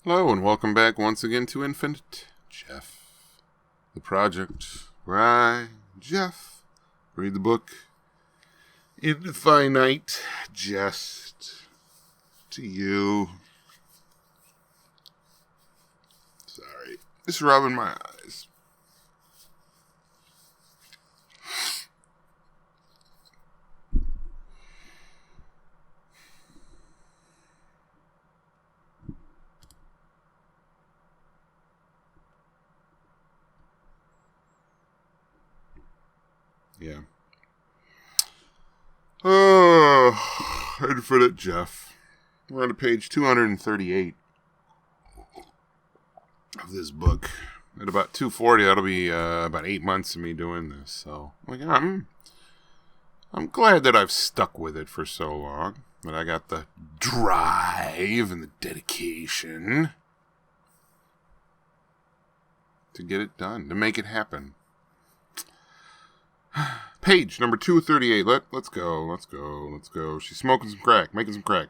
Hello and welcome back once again to Infinite Jeff, the project where I, Jeff, read the book Infinite Jest to you. Sorry, just rubbing my eyes. Yeah. Oh, Infinite Jeff. We're on to page 238 of this book. At about 240, that'll be about 8 months of me doing this. So, I'm glad that I've stuck with it for so long. That I got the drive and the dedication to get it done, to make it happen. Page number 238. Let's go. She's smoking some crack, making some crack.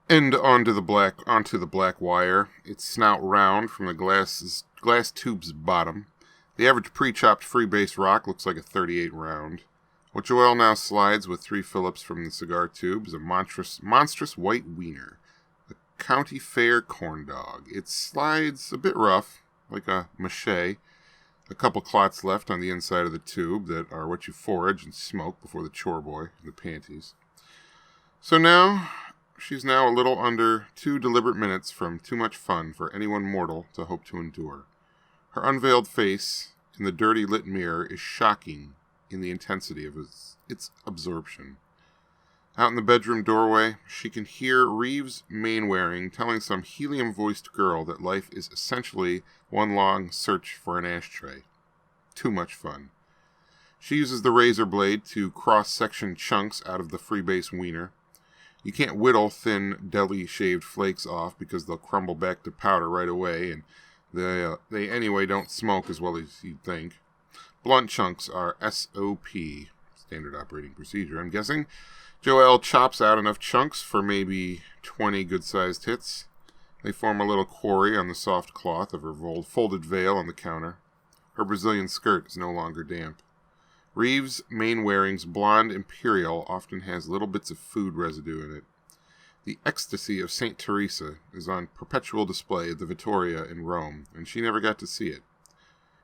And onto the black wire. Its snout round from the glass tube's bottom. The average pre-chopped freebase rock looks like a 38 round. What Joelle now slides with 3 Phillips from the cigar tube is a monstrous white wiener. A county fair corn dog. It slides a bit rough, like a mache. A couple clots left on the inside of the tube that are what you forage and smoke before the chore boy and the panties. So now, she's now a little under 2 deliberate minutes from too much fun for anyone mortal to hope to endure. Her unveiled face in the dirty lit mirror is shocking in the intensity of its absorption. Out in the bedroom doorway, she can hear Reeves Mainwaring telling some helium-voiced girl that life is essentially one long search for an ashtray. Too much fun. She uses the razor blade to cross-section chunks out of the freebase wiener. You can't whittle thin, deli-shaved flakes off because they'll crumble back to powder right away, and they anyway don't smoke as well as you'd think. Blunt chunks are SOP, standard operating procedure, I'm guessing. Joelle chops out enough chunks for maybe 20 good-sized hits. They form a little quarry on the soft cloth of her folded veil on the counter. Her Brazilian skirt is no longer damp. Reeves Mainwaring's blonde Imperial often has little bits of food residue in it. The ecstasy of St. Teresa is on perpetual display at the Vittoria in Rome, and she never got to see it.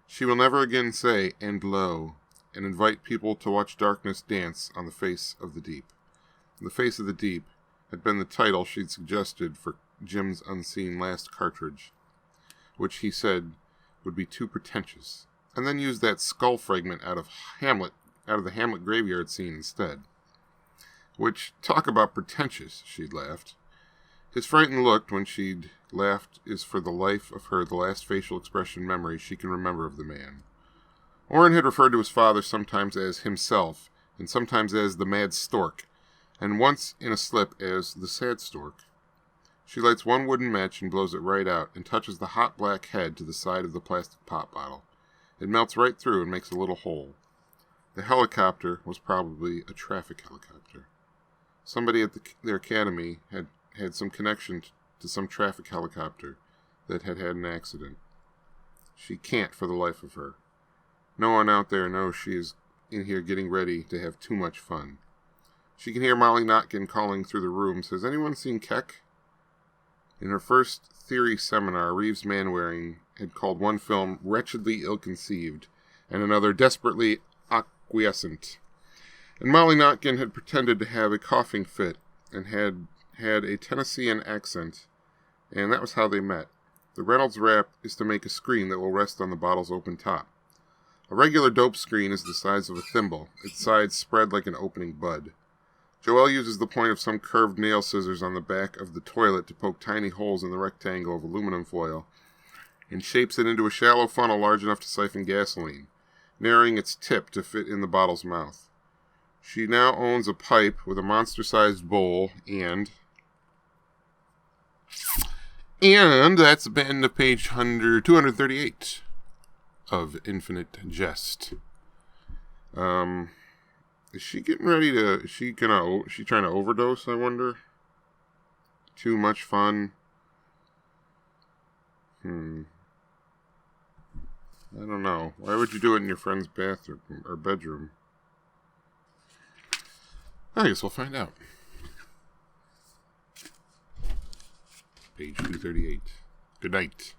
She will never again say, "And lo," and invite people to watch darkness dance on the face of the deep. The Face of the Deep had been the title she'd suggested for Jim's unseen last cartridge, which he said would be too pretentious, and then used that skull fragment out of the Hamlet graveyard scene instead. Which, talk about pretentious, she'd laughed. His frightened look when she'd laughed is for the life of her the last facial expression memory she can remember of the man. Orrin had referred to his father sometimes as himself, and sometimes as the mad stork, and once in a slip as the sad stork. She lights one wooden match and blows it right out, and touches the hot black head to the side of the plastic pop bottle. It melts right through and makes a little hole. The helicopter was probably a traffic helicopter. Somebody at their academy had some connection to some traffic helicopter that had an accident. She can't for the life of her. No one out there knows she is in here getting ready to have too much fun. She can hear Molly Notkin calling through the rooms, "Has anyone seen Keck?" In her first theory seminar, Reeves Mainwaring had called one film wretchedly ill-conceived, and another desperately acquiescent. And Molly Notkin had pretended to have a coughing fit, and had a Tennessean accent, and that was how they met. The Reynolds wrap is to make a screen that will rest on the bottle's open top. A regular dope screen is the size of a thimble, its sides spread like an opening bud. Joelle uses the point of some curved nail scissors on the back of the toilet to poke tiny holes in the rectangle of aluminum foil, and shapes it into a shallow funnel large enough to siphon gasoline, narrowing its tip to fit in the bottle's mouth. She now owns a pipe with a monster-sized bowl, and that's the end of page 238 of Infinite Jest. Is she getting ready to, is she trying to overdose, I wonder? Too much fun. I don't know. Why would you do it in your friend's bathroom or bedroom? I guess we'll find out. Page 238. Good night.